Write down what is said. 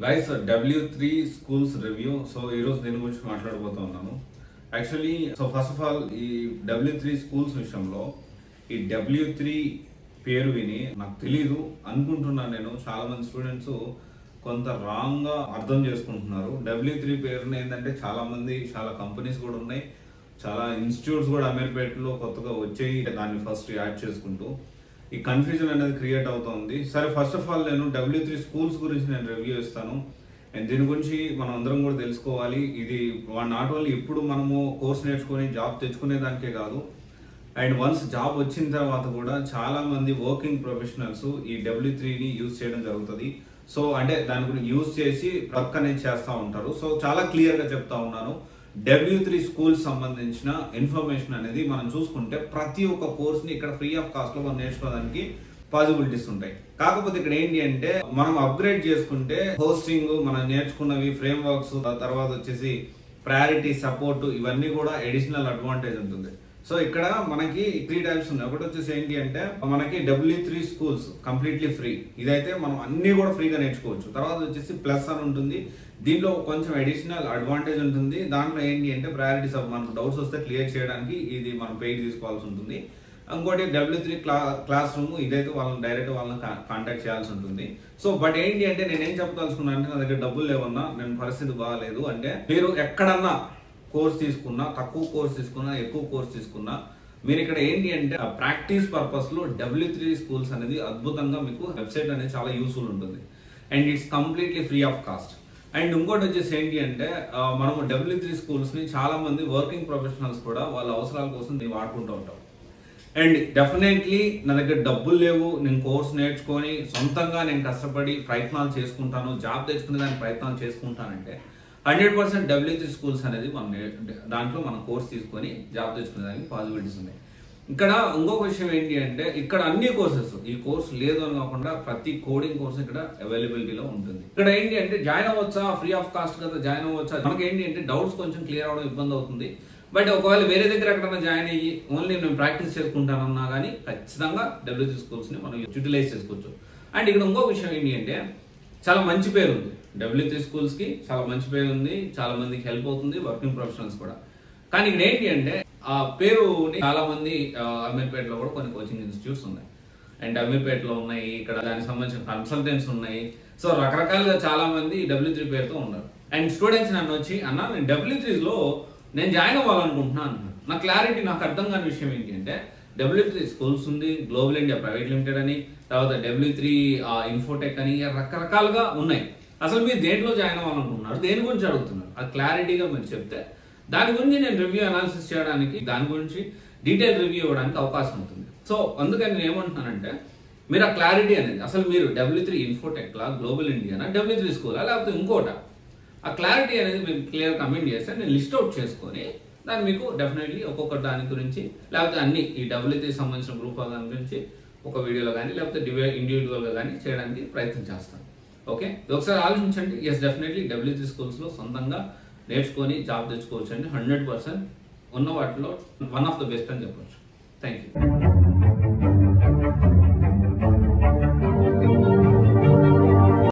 Guys W3 schools review. So ఈరోజు దీని గురించి మాట్లాడబోతున్నాను. యాక్చువల్లీ ఫస్ట్ ఆఫ్ ఆల్ ఈ W3 స్కూల్స్ విషయంలో ఈ W3 పేరు విని నాకు తెలీదు అనుకుంటున్నాను. నేను చాలా మంది స్టూడెంట్స్ కొంత రాంగ్ గా అర్థం చేసుకుంటున్నారు. W3 పేరుని ఏంటంటే చాలా కంపెనీస్ కూడా ఉన్నాయి, చాలా ఇన్స్టిట్యూట్స్ కూడా అమీర్పేటలో కొత్తగా వచ్చాయి. దాన్ని ఫస్ట్ యాడ్ చేసుకుంటూ ఈ కన్ఫ్యూజన్ అనేది క్రియేట్ అవుతుంది. సరే, ఫస్ట్ ఆఫ్ ఆల్ నేను W3 స్కూల్స్ గురించి నేను రివ్యూ ఇస్తాను. అండ్ దీని గురించి మనం అందరం కూడా తెలుసుకోవాలి. ఇది నాట్ ఓన్లీ ఇప్పుడు మనము కోర్స్ నేర్చుకొని జాబ్ తెచ్చుకునే దానికే కాదు, అండ్ వన్స్ జాబ్ వచ్చిన తర్వాత కూడా చాలా మంది వర్కింగ్ ప్రొఫెషనల్స్ ఈ W3ని యూజ్ చేయడం జరుగుతుంది. సో అంటే దాని గురించి యూజ్ చేసి వర్క్ అనేది చేస్తూ ఉంటారు. సో చాలా క్లియర్ గా చెప్తా ఉన్నాను. W3 స్కూల్స్ సంబంధించిన ఇన్ఫర్మేషన్ అనేది మనం చూసుకుంటే ప్రతి ఒక్క కోర్స్ ని ఇక్కడ ఫ్రీ ఆఫ్ కాస్ట్ లో మనం నేర్చుకోవడానికి పాసిబిలిటీస్ ఉంటాయి. కాకపోతే ఇక్కడ ఏంటి అంటే మనం అప్గ్రేడ్ చేసుకుంటే హోస్టింగ్, మనం నేర్చుకున్నవి ఫ్రేమ్ వర్క్స్, తర్వాత వచ్చేసి ప్రయారిటీ సపోర్ట్, ఇవన్నీ కూడా అడిషనల్ అడ్వాంటేజ్ ఉంటుంది. సో ఇక్కడ మనకి 3 టైప్స్ ఉన్నాయి. ఒకటి వచ్చేసి ఏంటి అంటే మనకి W3 స్కూల్స్ కంప్లీట్లీ ఫ్రీ. ఇదైతే మనం అన్ని కూడా ఫ్రీగా నేర్చుకోవచ్చు. తర్వాత వచ్చేసి ప్లస్ అని ఉంటుంది. దీంట్లో కొంచెం అడిషనల్ అడ్వాంటేజ్ ఉంటుంది. దాంట్లో ఏంటి అంటే ప్రయారిటీస్, మనకు డౌట్స్ వస్తే క్లియర్ చేయడానికి ఇది మనం పెయిడ్ తీసుకోవాల్సి ఉంటుంది. ఇంకోటి W3 క్లాస్ రూమ్, ఇదైతే వాళ్ళని కాంటాక్ట్ చేయాల్సి ఉంటుంది. సో బట్ ఏంటి అంటే నేనేం చెప్పదలుచుకున్నా అంటే నా దగ్గర డబ్బులు లేవన్నా, నేను పరిస్థితి బాగాలేదు అంటే మీరు ఎక్కడన్నా కోర్స్ తీసుకున్నా, తక్కువ కోర్స్ తీసుకున్నా, ఎక్కువ కోర్స్ తీసుకున్నా, మీరు ఇక్కడ ఏంటి అంటే ప్రాక్టీస్ పర్పస్ లో W3 స్కూల్స్ అనేది అద్భుతంగా మీకు వెబ్సైట్ అనేది చాలా యూస్ఫుల్ ఉంటుంది. And it's completely free of cost. And ఇంకోటి వచ్చేసి ఏంటి అంటే మనం W3 స్కూల్స్ ని చాలా మంది వర్కింగ్ ప్రొఫెషనల్స్ కూడా వాళ్ళ అవసరాల కోసం దీన్ని వాడుకుంటూ ఉంటాం. అండ్ డెఫినెట్లీ నా దగ్గర డబ్బులు లేవు, నేను కోర్స్ నేర్చుకొని సొంతంగా నేను కష్టపడి ప్రయత్నాలు చేసుకుంటాను, జాబ్ తెచ్చుకునే దానికి ప్రయత్నాలు చేసుకుంటానంటే 100% W3 స్కూల్స్ అనేది దాంట్లో మనం కోర్స్ తీసుకొని జాబ్ తెచ్చుకునే దానికి పాసిబిలిటీస్ ఉన్నాయి. ఇక్కడ ఇంకొక విషయం ఏంటి అంటే ఇక్కడ అన్ని కోర్సెస్, ఈ కోర్స్ లేదు అని కాకుండా ప్రతి కోడింగ్ కోర్స్ ఇక్కడ అవైలబిలిటీలో ఉంటుంది. ఇక్కడ ఏంటి అంటే జాయిన్ అవ్వచ్చా, ఫ్రీ ఆఫ్ కాస్ట్ కదా జాయిన్ అవ్వచ్చా, మనకి ఏంటి అంటే డౌట్స్ కొంచెం క్లియర్ అవడం ఇబ్బంది అవుతుంది. బట్ ఒకవేళ వేరే దగ్గర ఎక్కడైనా జాయిన్ అయ్యి ఓన్లీ నేను ప్రాక్టీస్ చేసుకుంటానన్నా కానీ ఖచ్చితంగా W3 స్కూల్స్ ని మనం యూటిలైజ్ చేసుకోవచ్చు. అండ్ ఇక్కడ ఇంకో విషయం ఏంటి అంటే చాలా మంచి పేరు ఉంది W3 స్కూల్స్ కి, చాలా మంచి పేరు ఉంది, చాలా మందికి హెల్ప్ అవుతుంది, వర్కింగ్ ప్రొఫెషనల్స్ కూడా. కానీ ఇక్కడ ఏంటి అంటే ఆ పేరుని చాలా మంది అమీర్పేటలో కూడా కొన్ని కోచింగ్ ఇన్స్టిట్యూట్స్ ఉన్నాయి, అండ్ అమీర్పేటలో ఉన్నాయి, ఇక్కడ దానికి సంబంధించిన కన్సల్టెంట్స్ ఉన్నాయి. సో రకరకాలుగా చాలా మంది W3 పేరుతో ఉన్నారు. అండ్ స్టూడెంట్స్ నన్ను వచ్చి అన్న నేను W3 లో నేను జాయిన్ అవ్వాలనుకుంటున్నాను అంటున్నాను. నా క్లారిటీ, నాకు అర్థం కాని విషయం ఏంటి అంటే W3 స్కూల్స్ ఉంది, గ్లోబల్ ఇండియా ప్రైవేట్ లిమిటెడ్ అని, తర్వాత W3 ఇన్ఫోటెక్ అని, రకరకాలుగా ఉన్నాయి. అసలు మీరు దేంట్లో జాయిన్ అవ్వాలనుకుంటున్నారు, దేని గురించి అడుగుతున్నారు, అది క్లారిటీగా మీరు చెప్తే దాని గురించి నేను రివ్యూ అనాలిసిస్ చేయడానికి, దాని గురించి డీటెయిల్ రివ్యూ ఇవ్వడానికి అవకాశం ఉంటుంది. సో అందుకని నేను ఏమంటున్నానంటే మీరు ఆ క్లారిటీ అనేది, అసలు మీరు W3 ఇన్ఫోటెక్ లా, గ్లోబల్ ఇండియానా, W3 స్కూలా, లేకపోతే ఇంకోట, ఆ క్లారిటీ అనేది మీరు క్లియర్ కమెంట్ చేస్తే నేను లిస్ట్ అవుట్ చేసుకొని దాన్ని మీకు డెఫినెట్లీ ఒక్కొక్క దాని గురించి, లేకపోతే అన్ని ఈ W3 సంబంధించిన గ్రూప్ దాని గురించి ఒక వీడియోలో కానీ లేకపోతే ఇండివిజువల్ గా కానీ చేయడానికి ప్రయత్నం చేస్తాను. ఓకే, ఒకసారి ఆలోచించండి. ఎస్, డెఫినెట్లీ W3 స్కూల్స్ లో సొంతంగా నేర్చుకొని జాబ్ తెచ్చుకోవచ్చు అండి. 100% ఉన్న వాటిలో వన్ ఆఫ్ ద బెస్ట్ అని చెప్పొచ్చు. Thank you.